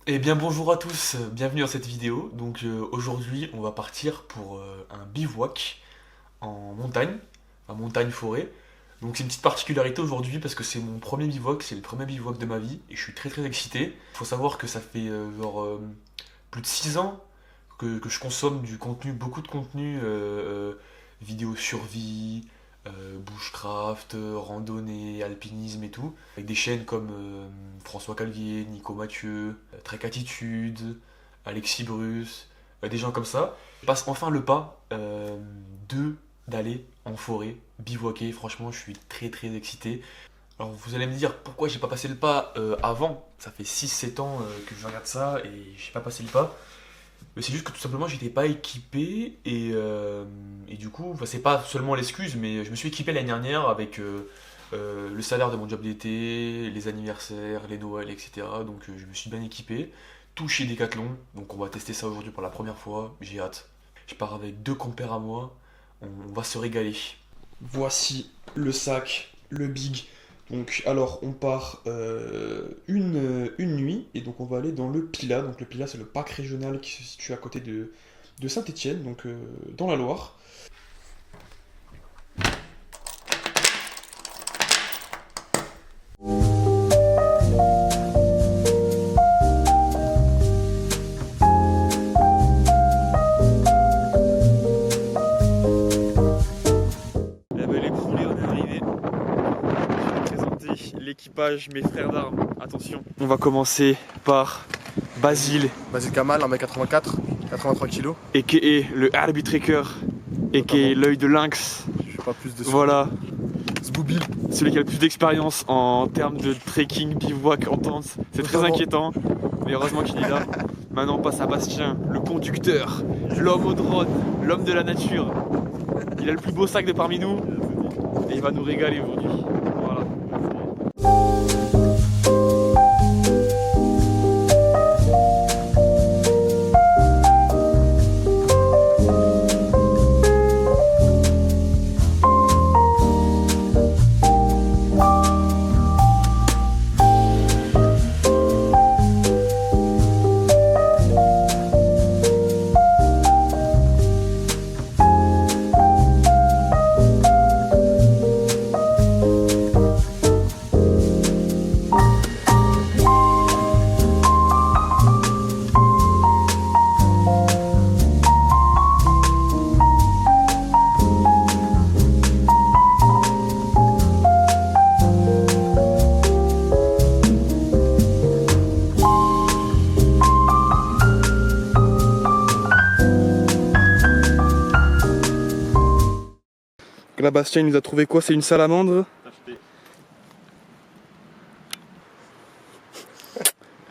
Eh bien bonjour à tous, bienvenue dans cette vidéo. Aujourd'hui on va partir pour un bivouac en montagne, en montagne-forêt. Donc c'est une petite particularité aujourd'hui parce que c'est mon premier bivouac, c'est le premier bivouac de ma vie et je suis très excité. Il faut savoir que ça fait plus de 6 ans que je consomme du contenu, beaucoup de contenu, vidéo survie, bushcraft, randonnée, alpinisme et tout, avec des chaînes comme François Calvier, Nico Mathieu, Trek Attitude, Alexis Bruce, des gens comme ça. Je passe enfin le pas de d'aller en forêt, bivouaquer. Franchement, je suis très excité. Alors vous allez me dire pourquoi j'ai pas passé le pas avant. Ça fait 6 7 ans que je regarde ça et j'ai pas passé le pas. Mais c'est juste que tout simplement j'étais pas équipé et du coup, enfin, c'est pas seulement l'excuse, mais je me suis équipé l'année dernière avec le salaire de mon job d'été, les anniversaires, les Noëls, etc. Donc je me suis bien équipé, tout chez Decathlon. Donc on va tester ça aujourd'hui pour la première fois, j'ai hâte. Je pars avec 2 compères à moi, on va se régaler. Voici le sac, le big. Donc, alors, on part une nuit et donc on va aller dans le Pilat. Donc, le Pilat, c'est le parc régional qui se situe à côté de Saint-Étienne, donc dans la Loire. Eh ben, les poulets, on est arrivé. Je vais présenter l'équipage, mes frères d'armes. Attention. On va commencer par Basile, Basile Kamal, 1m84, 83 kg. a.k.a. le Arbitraker, a.k.a. l'œil de lynx. Je fais pas plus de Voilà, Zboubil. celui qui a le plus d'expérience en termes de trekking, bivouac en tente. C'est très Totalement. inquiétant, mais heureusement qu'il est là. Maintenant on passe à Bastien, le conducteur, l'homme au drone, l'homme de la nature. Il a le plus beau sac de parmi nous et il va nous régaler aujourd'hui. Voilà. Là, Bastien il nous a trouvé quoi? C'est une salamandre.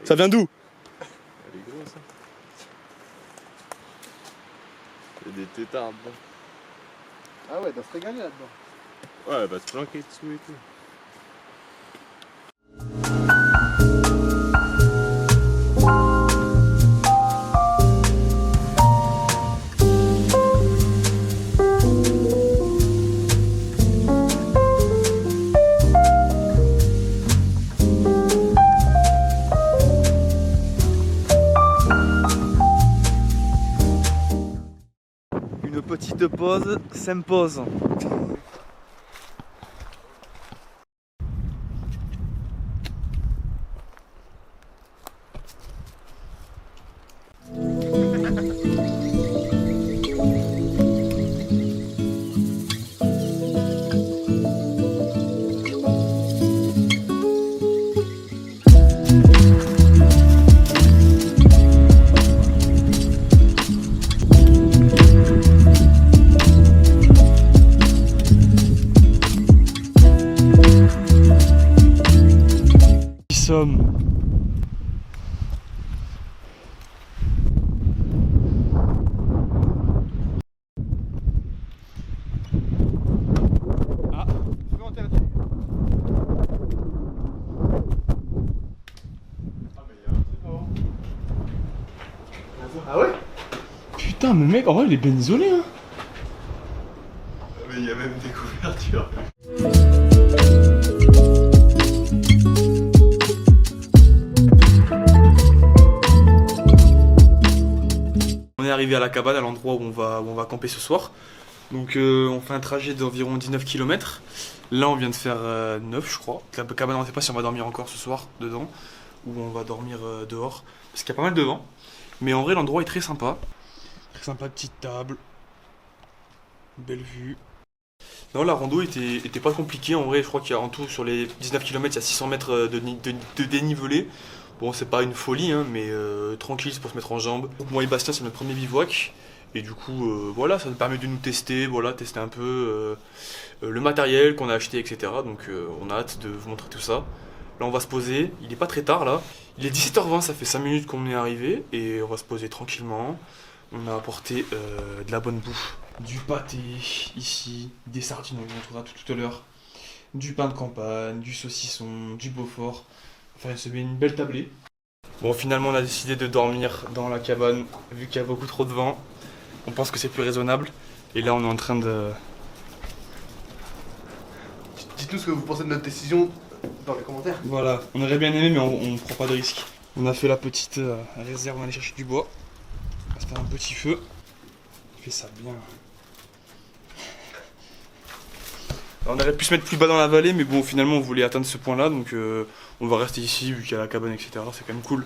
Ça vient d'où? Elle est grosse, hein. Il y a des tétards dedans. Ah ouais, elle doit se régaler là-dedans. Ouais, elle va se planquer dessous et tout. Une petite pause s'impose. Sommes Ah, c'est interdit. Ah ouais? putain, mais mec, en vrai, il est bien isolé, hein. Mais il y a même des couvertures. arrivé à la cabane, à l'endroit où on va camper ce soir. Donc on fait un trajet d'environ 19 km. Là on vient de faire 9 je crois. La cabane, on ne sait pas si on va dormir encore ce soir dedans ou on va dormir dehors. Parce qu'il y a pas mal de vent. Mais en vrai l'endroit est très sympa. Très sympa, petite table. Belle vue. Non, la rando était pas compliquée. En vrai je crois qu'il y a en tout sur les 19 km il y a 600 mètres de dénivelé. Bon c'est pas une folie hein, mais tranquille, c'est pour se mettre en jambes. Moi et Bastien c'est notre premier bivouac. Et du coup, voilà, ça nous permet de nous tester, voilà, tester un peu le matériel qu'on a acheté, etc. Donc on a hâte de vous montrer tout ça. Là, on va se poser. Il est pas très tard, là. Il est 17h20, ça fait 5 minutes qu'on est arrivé. Et on va se poser tranquillement. On a apporté de la bonne bouffe. Du pâté, ici, des sardines, on vous montrera tout à l'heure. Du pain de campagne, du saucisson, du Beaufort. Enfin, il se met une belle tablée. Bon, finalement, on a décidé de dormir dans la cabane, vu qu'il y a beaucoup trop de vent. On pense que c'est plus raisonnable. Et là, on est en train de... Dites-nous ce que vous pensez de notre décision dans les commentaires. Voilà, on aurait bien aimé, mais on prend pas de risque. On a fait la petite réserve, on va aller chercher du bois. On va se faire un petit feu. On fait ça bien. Alors, on aurait pu se mettre plus bas dans la vallée, mais bon, finalement, on voulait atteindre ce point-là. Donc, on va rester ici, vu qu'il y a la cabane, etc. C'est quand même cool.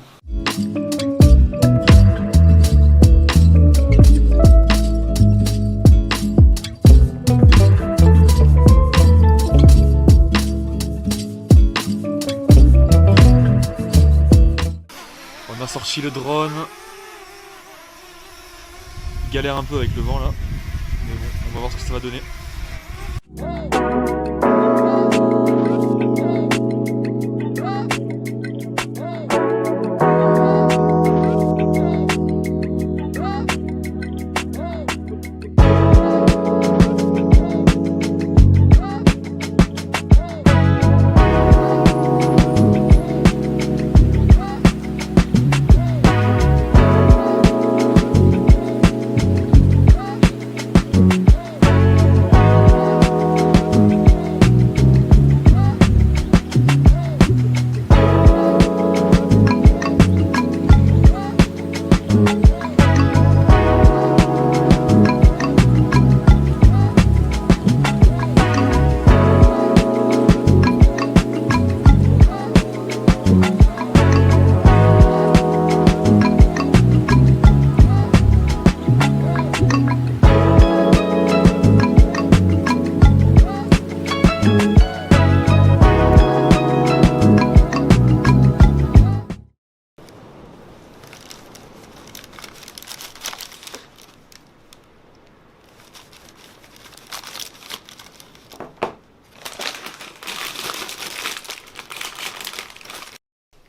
On a sorti le drone. Il galère un peu avec le vent là. Mais bon, on va voir ce que ça va donner.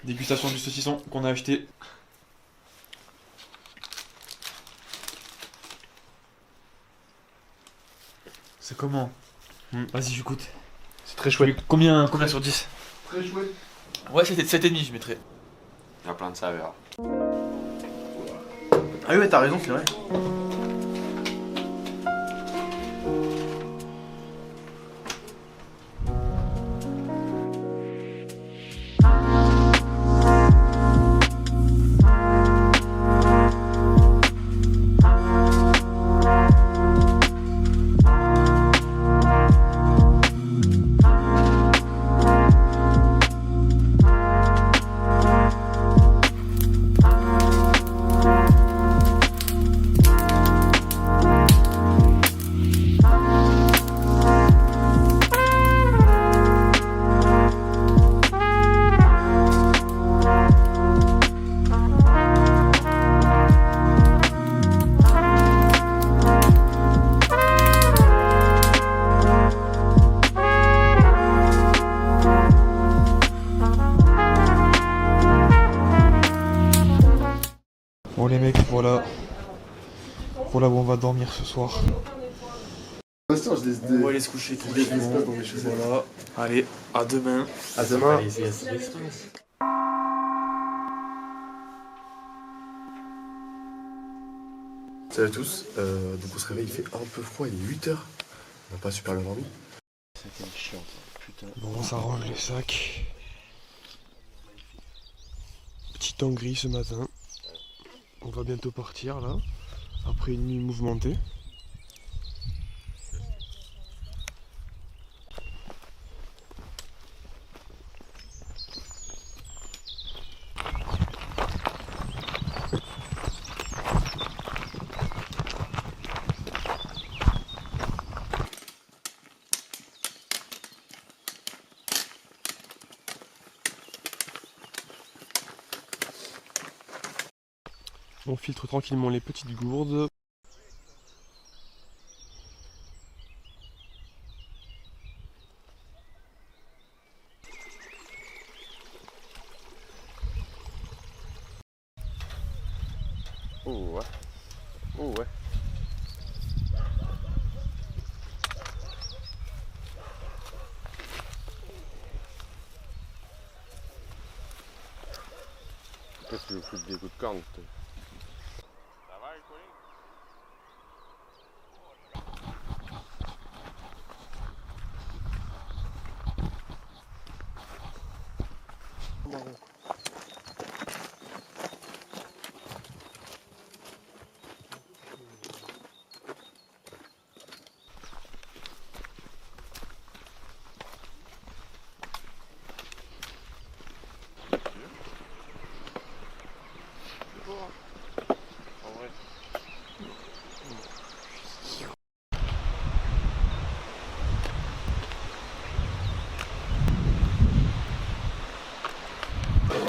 Dégustation du saucisson qu'on a acheté. C'est comment? Vas-y, je goûte. C'est très chouette. Combien sur 10? Très chouette. Ouais, c'était 7,5 je mettrais. Il y a plein de saveurs. Ah oui, ouais, t'as raison, c'est vrai. Bon les mecs, voilà où on va dormir ce soir. On va aller se coucher tout doucement. Voilà. Allez, à demain. À demain. Salut à tous, donc on se réveille, il fait un peu froid, il est 8h. On n'a pas super bien dormi. C'était chiant ça, putain. Bon, on s'arrange les sacs. Petit temps gris ce matin. On va bientôt partir là. après une nuit mouvementée. On filtre tranquillement les petites gourdes. Oh ouais. Oh ouais. Qu'est-ce que tu veux foutre des coups de corne? Ça va, Colin?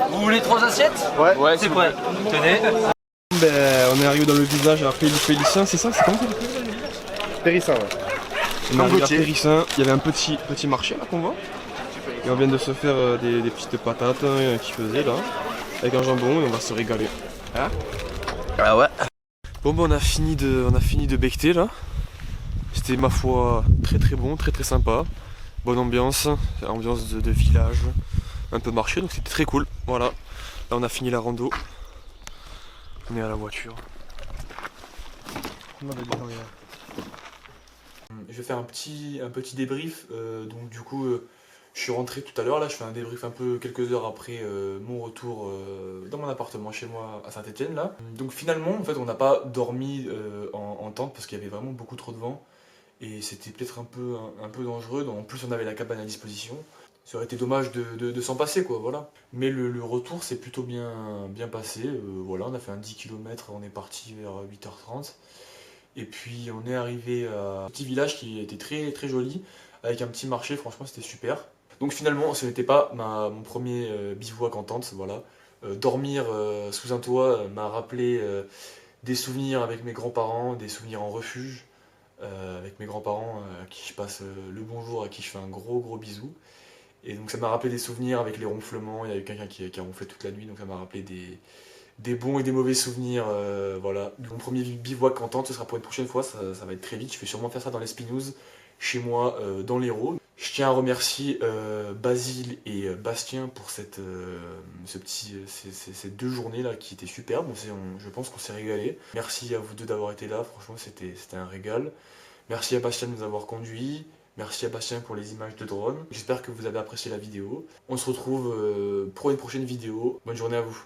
Vous voulez 3 assiettes? Ouais, C'est prêt. Tenez. Ben, on est arrivé dans le village à Pélissin, c'est ça? C'est comment? Périssin, ouais. On est arrivé à Périssin, il y avait un petit marché là qu'on voit. Et on vient de se faire des petites patates qui faisaient là, avec un jambon et on va se régaler. Hein? Ah ouais. Bon ben on a fini de becter là. C'était ma foi très bon, très sympa. Bonne ambiance de village, un peu marché, donc c'était très cool. Voilà, là on a fini la rando. On est à la voiture. Je vais faire un petit débrief. Donc du coup, je suis rentré tout à l'heure. Là, je fais un débrief un peu quelques heures après mon retour dans mon appartement chez moi à Saint-Étienne là. Donc finalement, en fait, on n'a pas dormi en tente parce qu'il y avait vraiment beaucoup trop de vent et c'était peut-être un peu dangereux. Donc, en plus, on avait la cabane à disposition. Ça aurait été dommage de s'en passer quoi, voilà. Mais le retour s'est plutôt bien passé. Voilà, on a fait un 10 km, on est parti vers 8h30. Et puis on est arrivé à un petit village qui était très joli, avec un petit marché, franchement c'était super. Donc finalement ce n'était pas mon premier bivouac en tente, voilà. Dormir sous un toit m'a rappelé des souvenirs avec mes grands-parents, des souvenirs en refuge, avec mes grands-parents à qui je passe le bonjour, à qui je fais un gros bisou. Et donc ça m'a rappelé des souvenirs avec les ronflements, il y avait quelqu'un qui a ronflé toute la nuit, donc ça m'a rappelé des bons et des mauvais souvenirs, voilà. Mon premier bivouac en tente, ce sera pour une prochaine fois, ça va être très vite. Je vais sûrement faire ça dans l'Espinouse, chez moi, dans l'Hérault. Je tiens à remercier Basile et Bastien pour ces 2 journées là qui étaient superbes. Je pense qu'on s'est régalé. Merci à vous deux d'avoir été là, franchement c'était un régal. Merci à Bastien de nous avoir conduits. Merci à Bastien pour les images de drone. J'espère que vous avez apprécié la vidéo. On se retrouve pour une prochaine vidéo. Bonne journée à vous.